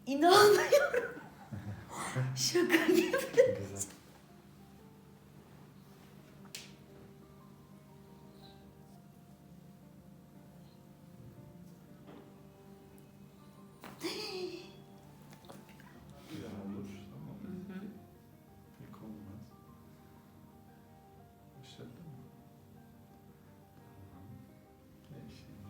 İnanmıyorum. Şaka gibi. Güzel. Güzel olur. Tamam mı? Pek olmaz. Başladın mı? Tamam. Şimdi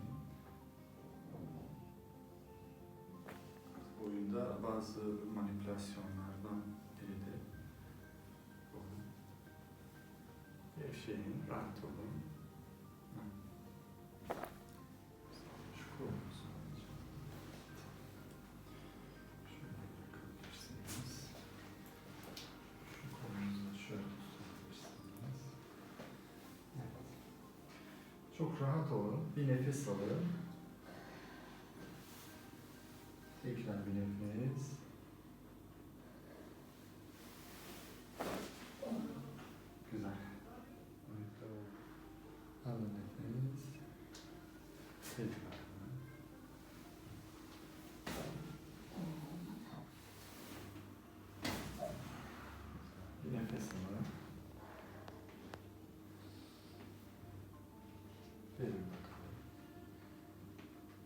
oyunda bazı manipülasyonlardan biri de bu. Gevşeyin, rahat olun. Şu kolunuzu alacağım. Şöyle bırakabilirsiniz. Şu kolunuzu da şöyle tutabilirsiniz. Evet. Çok rahat olun. Bir nefes alın. Tekrar bir nefes. Güzel. Alın nefes. Tekrar. Bir nefes alın. Verin bakalım.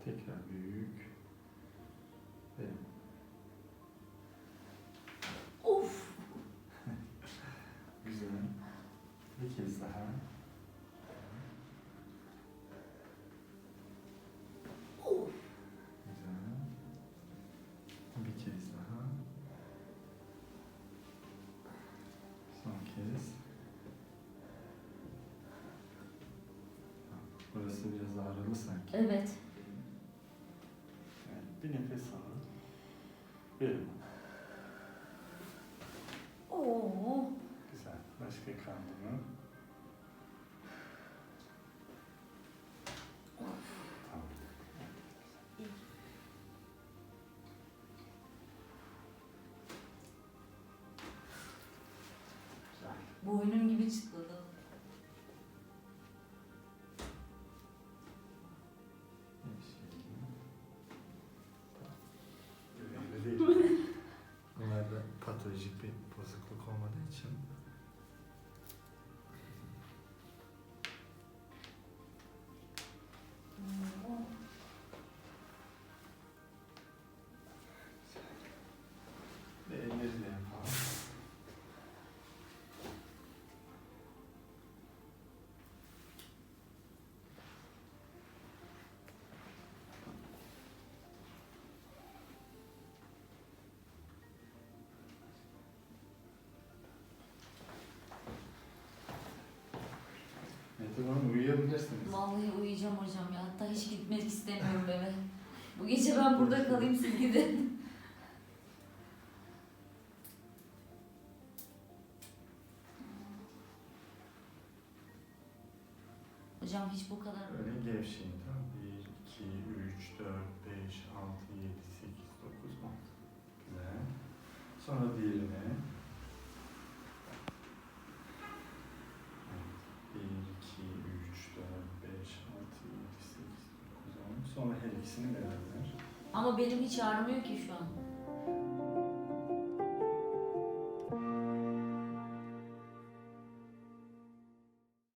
Tekrar büyük. Verin. Of. Güzel. Bir kez daha. Of. Güzel. Bir kez daha. Son kez. Burası biraz ağrılı sanki. Evet. Evet, bir nefes alın. Verin. Oo. Güzel. Başka kaldı mı? Tamam. Güzel. Boynum gibi çıtladı. Öyle değil. Bunlarda patolojik bir bozukluk olmadığı için ve elleri de yapalım. Mehtap Hanım uyuyabilirsiniz. Vallahi uyuyacağım hocam ya. Hatta hiç gitmek istemiyorum eve. Bu gece ben burada kalayım, siz gidin. Hocam hiç bu kadar... Böyle gevşeyin, tamam mı? 1, 2, 3, 4, 5, 6, 7, 8, 9, 10. Güzel. Sonra diğerine. Evet. 1, 2, 3, 4, 5, 6, 7, 8, 9, 10. Sonra her ikisini beraber. Ama benim hiç ağrımıyor ki şu an.